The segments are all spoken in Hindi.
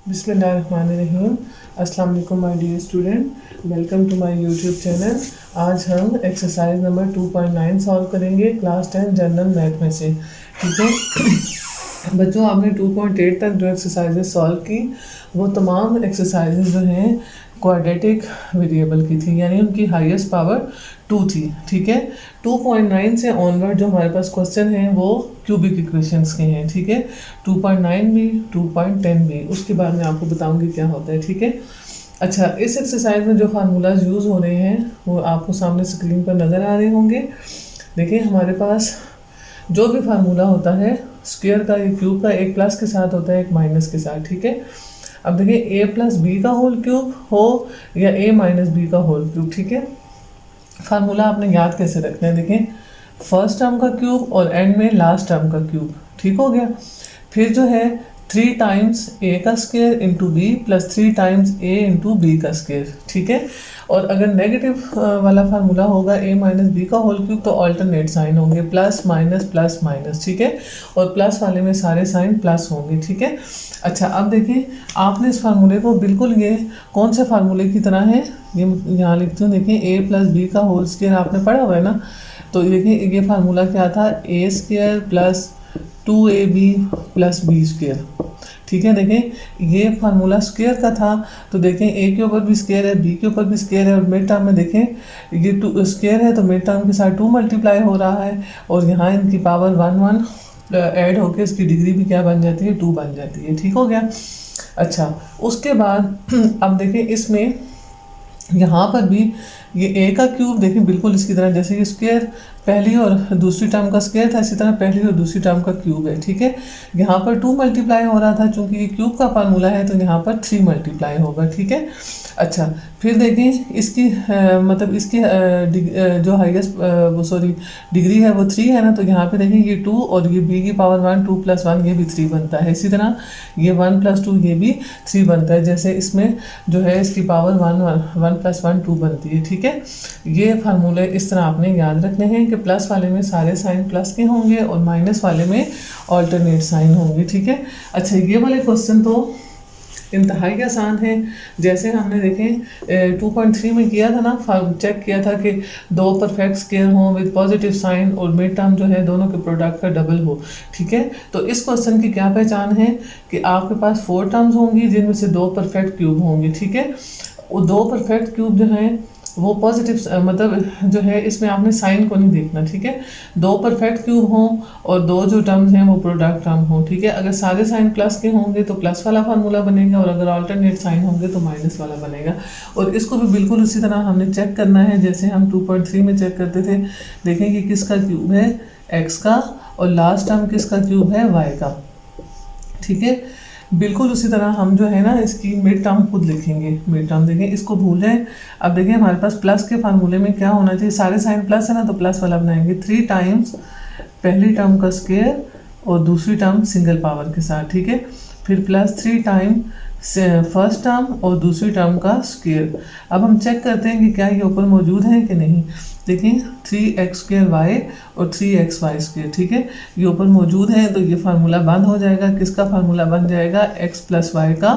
बिस्मिल्लाहिर्रहमानिर्रहीम। अस्सलाम वालेकुम my dear student, welcome to my YouTube channel. आज हम एक्सरसाइज नंबर 2.9 सॉल्व करेंगे क्लास 10 जनरल मैथ में से। ठीक है बच्चों, आपने 2.8 तक जो एक्सरसाइजेज सॉल्व की वो तमाम एक्सरसाइजेज जो हैं क्वाड्रेटिक वेरिएबल की थी, यानी उनकी हाईएस्ट पावर 2 थी। ठीक है, 2.9 से ऑनवर्ड जो हमारे पास क्वेश्चन हैं वो क्यूबिक इक्वेशंस के हैं। ठीक है, 2.9 भी 2.10 भी, उसके बाद मैं आपको बताऊंगी क्या होता है। ठीक है, अच्छा, इस एक्सरसाइज में जो फार्मूलाज यूज़ हो रहे हैं वो आपको सामने स्क्रीन पर नज़र आ रहे होंगे। देखिए, हमारे पास जो भी फार्मूला होता है स्क्वायर का या क्यूब का, एक प्लस के साथ होता है एक माइनस के साथ। ठीक है, अब देखिए a प्लस बी का होल क्यूब हो या a माइनस बी का होल क्यूब। ठीक है, फार्मूला आपने याद कैसे रखना है। देखें, फर्स्ट टर्म का क्यूब और एंड में लास्ट टर्म का क्यूब। ठीक हो गया, फिर जो है 3 टाइम्स a का square into B plus 3 times a into B का स्क्वायर। ठीक है, और अगर नेगेटिव वाला फार्मूला होगा a माइनस बी का होल क्यूब तो ऑल्टरनेट साइन होंगे, प्लस माइनस। ठीक है, और प्लस वाले में सारे साइन प्लस होंगे। ठीक है, अच्छा, अब देखिए आपने इस फार्मूले को बिल्कुल ये कौन से फार्मूले की तरह है, ये यहाँ लिखती हूँ। देखिए a प्लस बी का होल स्क्वायर आपने पढ़ा हुआ है ना, तो देखिए ये फार्मूला क्या था, a square plus 2ab plus B square. ठीक है, देखें ये फार्मूला स्क्वायर का था, तो देखें a के ऊपर भी स्क्वायर है, b के ऊपर भी स्क्वायर है, और मिड टर्म में देखें ये 2 स्क्वायर है तो मिड टर्म के साथ 2 मल्टीप्लाई हो रहा है, और यहाँ इनकी पावर 1 ऐड होकर इसकी डिग्री भी क्या बन जाती है, 2 बन जाती है। ठीक हो गया, अच्छा, उसके बाद अब देखिए इसमें यहाँ पर भी ये a का क्यूब देखिए बिल्कुल इसकी तरह, जैसे ये स्क्वायर पहली और दूसरी टर्म का स्क्वायर था, इसी तरह पहली और दूसरी टर्म का क्यूब है। ठीक है, यहाँ पर 2 मल्टीप्लाई हो रहा था, चूंकि ये क्यूब का फार्मूला है तो यहाँ पर 3 मल्टीप्लाई होगा। ठीक है, अच्छा, फिर देखें इसकी मतलब इसकी जो हाईएस्ट डिग्री है वो 3 है ना, तो यहाँ पे देखें ये 2 और ये b की पावर 1, 2 प्लस 1 ये भी 3 बनता है। इसी तरह ये 1 प्लस 2 ये भी 3 बनता है, जैसे इसमें जो है इसकी पावर 1 प्लस 1 2 बनती है। ठीक है, ये फार्मूले इस तरह आपने याद रखने हैं कि प्लस वाले में सारे साइन प्लस के होंगे और माइनस वाले में ऑल्टरनेट साइन होंगे। ठीक है, अच्छा, ये वाले क्वेश्चन तो इंतहाई आसान है। जैसे हमने देखें 2.3 में किया था ना, चेक किया था कि 2 परफेक्ट स्क्वायर हों विद पॉजिटिव साइन और मिड टर्म जो है दोनों के प्रोडक्ट का डबल हो। ठीक है, तो इस क्वेश्चन की क्या पहचान है कि आपके पास 4 टर्म्स होंगी जिनमें से 2 परफेक्ट क्यूब होंगे। ठीक है, वो 2 परफेक्ट क्यूब जो हैं वो पॉजिटिव मतलब जो है इसमें आपने साइन को नहीं देखना। ठीक है, 2 परफेक्ट क्यूब हों और 2 जो टर्म्स हैं वो प्रोडक्ट टर्म हों। ठीक है, अगर सारे साइन प्लस के होंगे तो प्लस वाला फार्मूला बनेगा, और अगर अल्टरनेट साइन होंगे तो माइनस वाला बनेगा। और इसको भी बिल्कुल उसी तरह हमने चेक करना है जैसे हम 2.3 में चेक करते थे। देखें कि किसका क्यूब है, x का, और लास्ट टर्म किसका क्यूब है, y का। ठीक है, बिल्कुल उसी तरह हम जो है ना इसकी मिड टर्म खुद लिखेंगे। मिड टर्म देखें, इसको भूल जाएं। अब देखिए हमारे पास प्लस के फार्मूले में क्या होना चाहिए, सारे साइन प्लस है ना, तो प्लस वाला बनाएंगे। 3 टाइम्स पहली टर्म का स्क्वायर और दूसरी टर्म सिंगल पावर के साथ। ठीक है, फिर प्लस 3 टाइम फर्स्ट टर्म और दूसरी टर्म का स्क्वायर। अब हम चेक करते हैं कि क्या ये ऊपर मौजूद है कि नहीं। देखिए 3x² और 3xy²। ठीक है, ये ऊपर मौजूद है तो ये फार्मूला बंद हो जाएगा। किसका फार्मूला बन जाएगा, x प्लस वाई का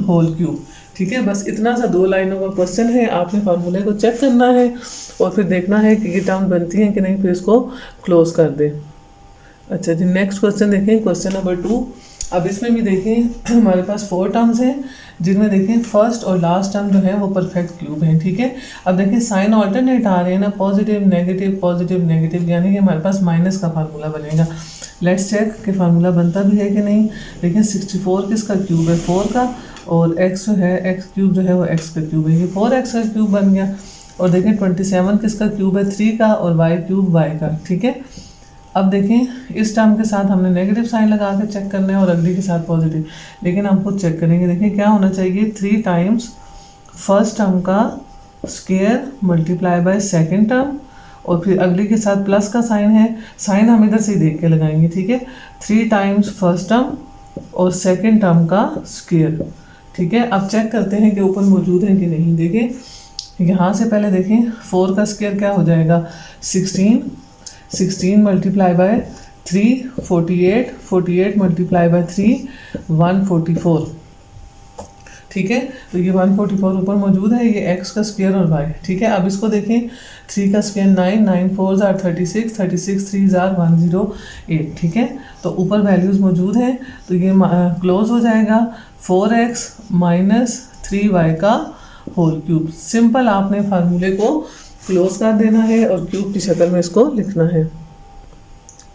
होल क्यूब। ठीक है, बस इतना सा 2 लाइनों का क्वेश्चन है, आपने फार्मूले को चेक करना है और फिर देखना है कि ये टर्म बनती है कि नहीं, फिर इसको क्लोज कर दें। अच्छा जी, नेक्स्ट क्वेश्चन देखें, क्वेश्चन नंबर 2। अब इसमें भी देखें हमारे पास 4 टर्म्स हैं जिनमें देखें फर्स्ट और लास्ट टर्म जो है वो परफेक्ट क्यूब हैं। ठीक है, अब देखें साइन ऑल्टरनेट आ रहे हैं ना, पॉजिटिव नेगेटिव, यानी कि हमारे पास माइनस का फार्मूला बनेगा। लेट्स चेक कि फार्मूला बनता भी है कि नहीं। देखें 64 किसका क्यूब है, 4 का, और x जो है x क्यूब जो है वो x का क्यूब है, ये 4x का क्यूब बन गया। और देखें 27 किसका क्यूब है, 3 का, और y क्यूब y का। ठीक है, अब देखें इस टर्म के साथ हमने नेगेटिव साइन लगा के चेक करना है और अगली के साथ पॉजिटिव, लेकिन हम खुद चेक करेंगे। देखें क्या होना चाहिए, 3 टाइम्स फर्स्ट टर्म का square multiply by second term, और फिर अगली के साथ प्लस का साइन है, साइन हम इधर से देख के लगाएंगे। ठीक है, 3 टाइम्स फर्स्ट टर्म और सेकेंड टर्म का स्क्वायर। ठीक है, अब चेक करते हैं कि ऊपर मौजूद है कि नहीं। देखें यहाँ से पहले देखें 4 का स्क्वायर क्या हो जाएगा, 16 मल्टीप्लाई बाय 3 48 मल्टीप्लाई बाय 3 144। ठीक है। तो ये 144 ऊपर मौजूद है, ये x का स्क्वायर और y, ठीक है। अब इसको देखें, 3 का स्क्वायर 9, 9 4 आर 36, 36 3 आर 108, ठीक है। तो ऊपर वैल्यूज़ मौजूद हैं, तो ये क्लोज हो जाएगा 4x माइनस 3y का होल क्यूब। सिंपल आपने फार्मूले को क्लोज कर देना है और क्यूब की शक्ल में इसको लिखना है।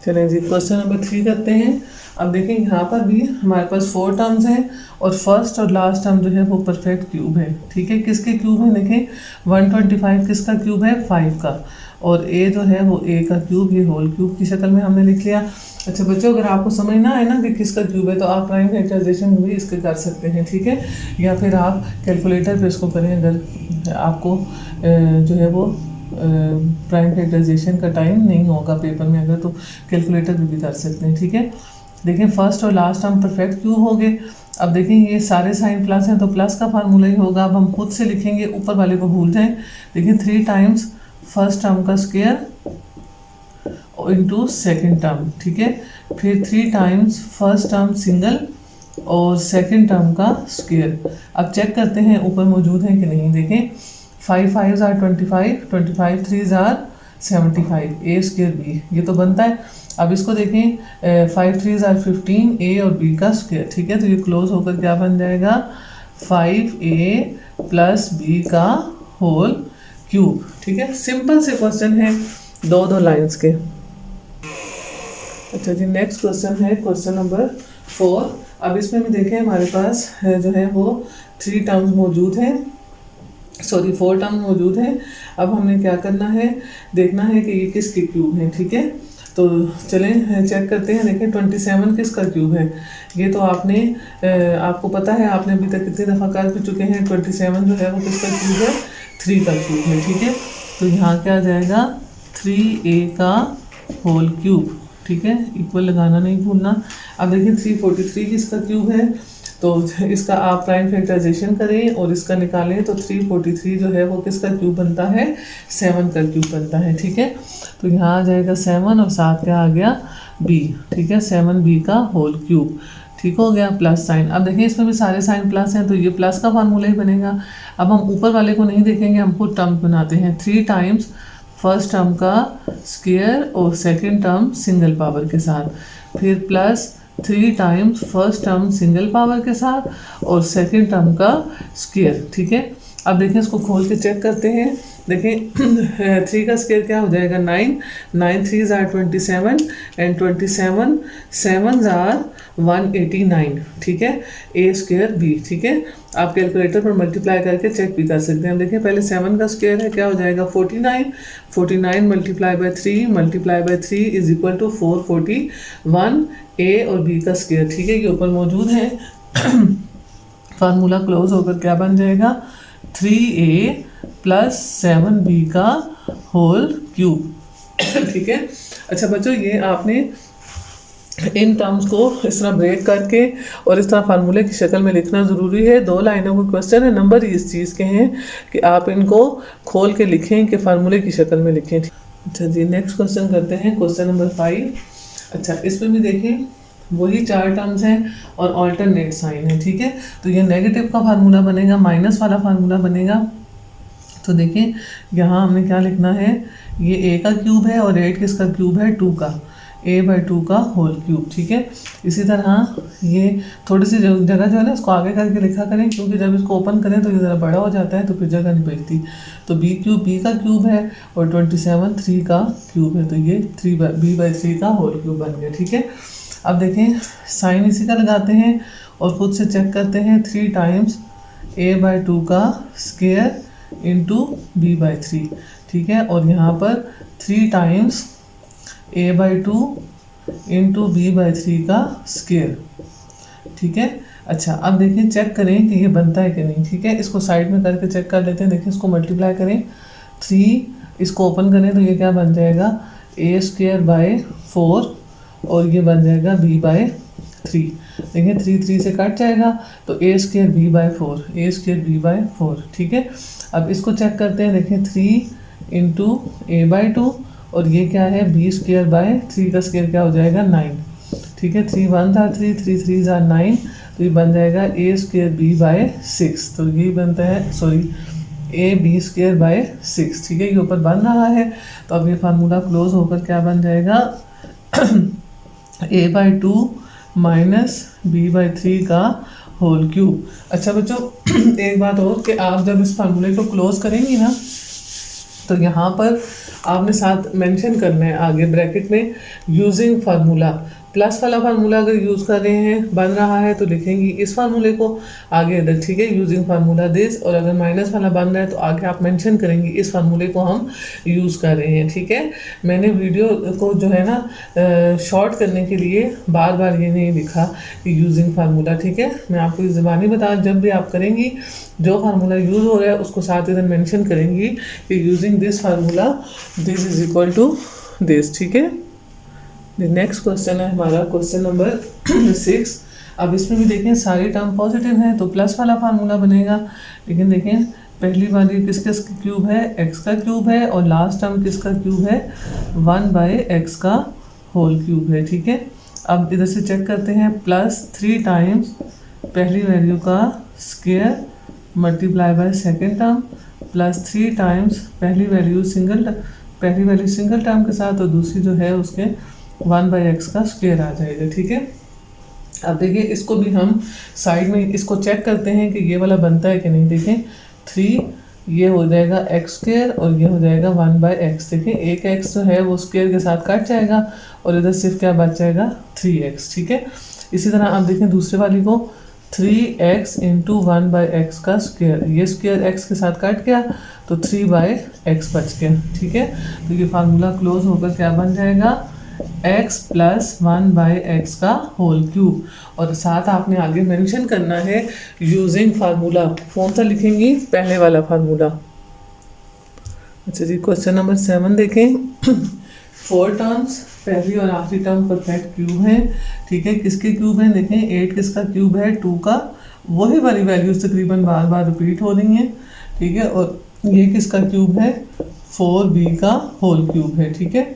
चलें जी, क्वेश्चन नंबर 3 करते हैं। अब देखें यहाँ पर भी हमारे पास 4 टर्म्स हैं और फर्स्ट और लास्ट टर्म जो है वो परफेक्ट क्यूब है, ठीक है। किसके क्यूब है देखें, 125 किसका क्यूब है, 5 का, और a जो है वो a का क्यूब, ये होल क्यूब की शक्ल में हमने लिख लिया। अच्छा बच्चों, अगर आपको समझ ना आए ना कि किसका क्यूब है तो आप प्राइम फैक्टराइजेशन भी इसके कर सकते हैं, ठीक है, या फिर आप कैलकुलेटर पे इसको करें अगर आपको जो है वो प्राइम फैक्टराइजेशन का टाइम नहीं होगा पेपर में अगर, तो कैलकुलेटर भी कर सकते हैं, ठीक है। देखें फर्स्ट और लास्ट टर्म परफेक्ट क्यूब हो गए। अब देखें ये सारे साइन प्लस हैं तो प्लस का फार्मूला ही होगा। अब हम खुद से लिखेंगे, ऊपर वाले को भूल जाएं। देखिए 3 टाइम्स फर्स्ट टर्म का स्क्वायर इंटू सेकेंड टर्म, ठीक है। फिर 3 टाइम्स फर्स्ट टर्म सिंगल और सेकेंड टर्म का स्क्वायर। अब चेक करते हैं ऊपर मौजूद है कि नहीं। देखें 5 5 are 25, 25 3 are 75, A square B, ये तो बनता है। अब इसको देखें 5 3 आर 15, ए और बी का स्क्वायर, ठीक है। तो ये क्लोज होकर क्या बन जाएगा, 5a प्लस बी का होल क्यूब, ठीक है। सिंपल से क्वेश्चन है, दो लाइंस के। अच्छा जी, नेक्स्ट क्वेश्चन है क्वेश्चन नंबर 4। अब इसमें भी देखें हमारे पास जो है वो 3 टर्म्स मौजूद हैं, सॉरी 4 टर्म मौजूद है। अब हमने क्या करना है, देखना है कि ये किसके क्यूब है, ठीक है। तो चलें चेक करते हैं। देखें 27 किसका क्यूब है, ये तो आपने आपको पता है, आपने अभी तक कितनी दफ़ा कर भी चुके हैं। 27 जो है वो किसका क्यूब है, 3 का क्यूब है, ठीक है। तो यहाँ क्या आ जाएगा, 3a का होल क्यूब, ठीक है, इक्वल लगाना नहीं भूलना। अब देखिए 343 किसका क्यूब है, तो इसका आप प्राइम फैक्टराइजेशन करें और इसका निकालें तो 343 जो है वो किसका क्यूब बनता है, 7 का क्यूब बनता है, ठीक है। तो यहाँ आ जाएगा 7 और साथ क्या आ गया, b, ठीक है, 7b का होल क्यूब, ठीक हो गया, प्लस साइन। अब देखिए इसमें भी सारे साइन प्लस हैं तो ये प्लस का फार्मूला ही बनेगा। अब हम ऊपर वाले को नहीं देखेंगे, हम खुद टर्म बनाते हैं। 3 टाइम्स फर्स्ट टर्म का स्क्वायर और सेकेंड टर्म सिंगल पावर के साथ, फिर plus 3 times first term single power के साथ और सेकेंड टर्म का स्क्वायर, ठीक है। अब देखें इसको खोल के चेक करते हैं। देखें 3 का स्क्वायर क्या हो जाएगा, 9, 9 3 आर 27 एंड 27 7 आर 189, ठीक है, ए स्क्वायर बी, ठीक है। आप कैलकुलेटर पर मल्टीप्लाई करके चेक भी कर सकते हैं। देखिए पहले 7 का स्क्वायर है, क्या हो जाएगा 49, 49 multiply by 3 multiply by 3 is equal to 441, A और बी का स्क्वायर, ठीक है, ये ऊपर मौजूद है। फार्मूला क्लोज होकर क्या बन जाएगा, 3a प्लस 7b का होल क्यूब, ठीक है। अच्छा बच्चों, ये आपने इन टर्म्स को इस तरह ब्रेक करके और इस तरह फार्मूले की शक्ल में लिखना ज़रूरी है। 2 लाइनों के क्वेश्चन है, नंबर इस चीज़ के हैं कि आप इनको खोल के लिखें कि फार्मूले की शक्ल में लिखें। अच्छा जी, नेक्स्ट क्वेश्चन करते हैं, क्वेश्चन नंबर 5। अच्छा इसमें भी देखें वही 4 टर्म्स हैं और ऑल्टरनेट साइन है, ठीक है। तो ये नेगेटिव का फार्मूला बनेगा, माइनस वाला फार्मूला बनेगा। तो देखिए यहाँ हमने क्या लिखना है, ये a का क्यूब है और 8 किसका क्यूब है, 2 का, a/2 का होल क्यूब, ठीक है। इसी तरह ये थोड़ी सी जगह जो है ना इसको आगे करके लिखा करें, क्योंकि जब इसको ओपन करें तो ये ज़रा बड़ा हो जाता है तो फिर जगह नहीं बचती। तो b का क्यूब है और 27 3 का क्यूब है, तो ये b/3 का होल क्यूब बन गया, ठीक है। अब देखें साइन इसी का लगाते हैं और खुद से चेक करते हैं। 3 टाइम्स a/2 का स्क्वायर इंटू b/3, ठीक है, और यहाँ पर 3 टाइम्स a/2 इंटू b/3 का स्क्वायर, ठीक है। अच्छा अब देखें चेक करें कि ये बनता है कि नहीं, ठीक है। इसको साइड में करके चेक कर लेते हैं। देखिए इसको मल्टीप्लाई करें, 3 इसको ओपन करें तो ये क्या बन जाएगा, a²/4 और ये बन जाएगा b/3। देखिए 3 3 से कट जाएगा तो a² b/4, ठीक है। अब इसको चेक करते हैं। देखिए 3 इंटू a/2 और ये क्या है, b²/3 का स्क्वायर क्या हो जाएगा, 9, ठीक है। 3 1 था 3 3 3 9, तो ये बन जाएगा a²b/6। तो ये बनता है, सॉरी, ab² 6। ठीक है, ये ऊपर बन रहा है। तो अब ये फार्मूला क्लोज होकर क्या बन जाएगा, a/2 - b/3 का होल क्यूब। अच्छा बच्चों, एक बात और कि आप जब इस फार्मूले को क्लोज करेंगी ना, तो यहाँ पर आपने साथ मेंशन करना है आगे ब्रैकेट में यूजिंग फार्मूला। प्लस वाला फार्मूला अगर यूज़ कर रहे हैं, बन रहा है, तो लिखेंगी इस फार्मूले को आगे इधर। ठीक है, यूजिंग फार्मूला दिस। और अगर माइनस वाला बन रहा है तो आगे आप मेंशन करेंगी इस फार्मूले को हम यूज़ कर रहे हैं। ठीक है, मैंने वीडियो को जो है ना शॉर्ट करने के लिए बार बार ये नहीं लिखा कि यूजिंग फार्मूला। ठीक है, मैं आपको इस ज़बानी बता, जब भी आप करेंगी जो फार्मूला यूज़ हो रहा है उसको साथ इधर मेंशन करेंगी कि using this formula this is equal to this. ठीक है, नेक्स्ट क्वेश्चन है हमारा क्वेश्चन नंबर 6। अब इसमें भी देखें सारे टर्म पॉजिटिव हैं तो प्लस वाला फार्मूला बनेगा। लेकिन देखें पहली वाली किसका क्यूब है, x का क्यूब है, और लास्ट टर्म किसका क्यूब है, 1/x का होल क्यूब है। ठीक है, अब इधर से चेक करते हैं, +3 टाइम्स पहली वैल्यू का square multiply by second term, +3 times पहली वैल्यू सिंगल टर्म के साथ, और दूसरी जो है उसके 1/x का स्क्वायर आ जाएगा। ठीक है, अब देखिए इसको भी हम साइड में इसको चेक करते हैं कि ये वाला बनता है कि नहीं। देखें 3 ये हो जाएगा x² और ये हो जाएगा 1/x। देखें एक x जो है वो स्क्वायर के साथ कट जाएगा और इधर सिर्फ क्या बच जाएगा, 3x। ठीक है, इसी तरह आप देखें दूसरे वाली को, 3x × 1/x का स्क्वायर, ये स्क्वायर x के साथ कट गया तो 3/x बच गया। ठीक है, तो ये फार्मूला क्लोज होकर क्या बन जाएगा, x + 1/x का होल क्यूब। और साथ आपने आगे मेंशन करना है यूजिंग फार्मूला। कौन सा लिखेंगी, पहले वाला फार्मूला। अच्छा जी, क्वेश्चन नंबर 7 देखें। 4 टर्म्स, पहली और आखिरी टर्म परफेक्ट क्यूब है। ठीक है, किसके क्यूब हैं, देखें 8 किसका क्यूब है, 2 का। वही वाली वैल्यूज तकरीबन बार बार रिपीट हो रही हैं। ठीक है, और ये किसका क्यूब है, 4b का होल क्यूब है। ठीक है,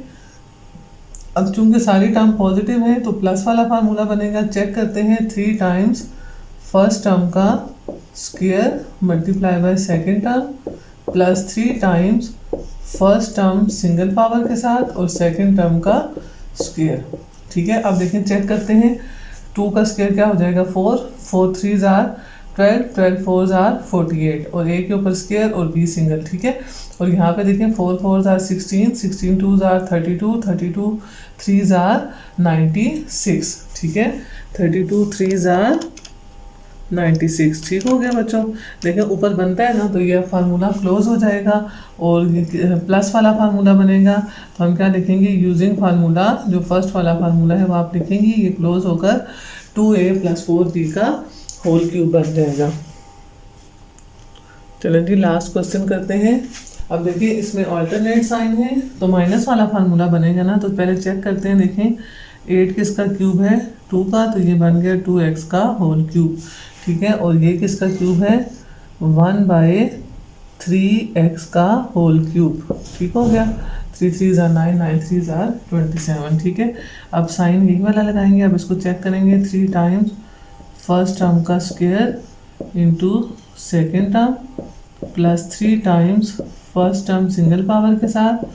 अब चूंकि सारी टर्म पॉजिटिव है तो प्लस वाला फार्मूला बनेगा। चेक करते हैं, 3 टाइम्स फर्स्ट टर्म का square multiply by second term, +3 times first term single power के साथ और सेकेंड टर्म का स्क्वायर। ठीक है, अब देखें चेक करते हैं, 2 का स्क्वायर क्या हो जाएगा, 4, 4 3s are 12, 12 4s are 48, और a के ऊपर स्क्वायर और b सिंगल। ठीक है, और यहाँ पे देखें 4 4s are 16, 16 2s are 32, 32 3s are 96। ठीक है, 32 3s are 96। ठीक हो गया बच्चों, देखें ऊपर बनता है ना, तो ये फार्मूला क्लोज हो जाएगा और प्लस वाला फार्मूला बनेगा। तो हम क्या लिखेंगे, यूजिंग फार्मूला, जो फर्स्ट वाला फार्मूला है वो आप लिखेंगे, ये क्लोज होकर 2a + 4b का होल क्यूब बन जाएगा। चलें जी, लास्ट क्वेश्चन करते हैं। अब देखिए इसमें ऑल्टरनेट साइन है तो माइनस वाला फार्मूला बनेगा ना, तो पहले चेक करते हैं। देखें 8 किसका क्यूब है, 2 का, तो ये बन गया 2x का होल क्यूब। ठीक है, और ये किसका क्यूब है, 1/3x का होल क्यूब। ठीक हो गया, 3 3s are 9, 9 3s are 27। ठीक है, अब साइन यही वाला लगाएंगे। अब इसको चेक करेंगे, 3 टाइम्स फर्स्ट टर्म का square into second term, +3 times first term single power के साथ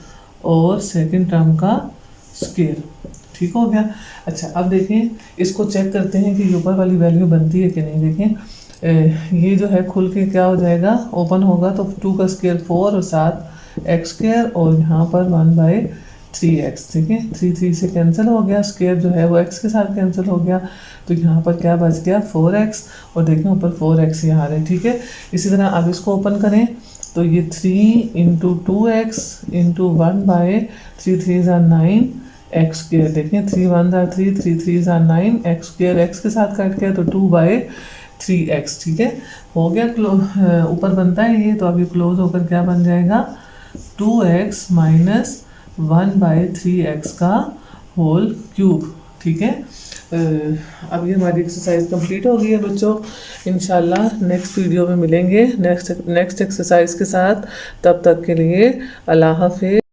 और सेकेंड टर्म का स्क्वायर। ठीक हो गया। अच्छा, अब देखें इसको चेक करते हैं कि ऊपर वाली वैल्यू बनती है कि नहीं। देखें ये जो है खुल के क्या हो जाएगा, ओपन होगा, तो 2 का स्क्वायर 4 और साथ x² और यहाँ पर 1/3x। ठीक है, 3 3 से कैंसिल हो गया, स्क्वायर जो है वो x के साथ कैंसिल हो गया, तो यहाँ पर क्या बच गया, 4x, और देखें ऊपर 4x ही आ रहा है। ठीक है, इसी तरह अब इसको ओपन करें तो ये 3 × 2x × 1/3 3s are 9 x²। देखें 3 1s are 3, 3 3s are 9, x² x के साथ काट गया तो 2/3x। ठीक है, हो गया, ऊपर बनता है ये, तो अभी क्लोज होकर क्या बन जाएगा, 2x - 1/3x का होल क्यूब। ठीक है, अब ये हमारी एक्सरसाइज कंप्लीट हो गई है बच्चों। इंशाल्लाह नेक्स्ट वीडियो में मिलेंगे नेक्स्ट एक्सरसाइज के साथ। तब तक के लिए अल्लाह हाफ़िज़।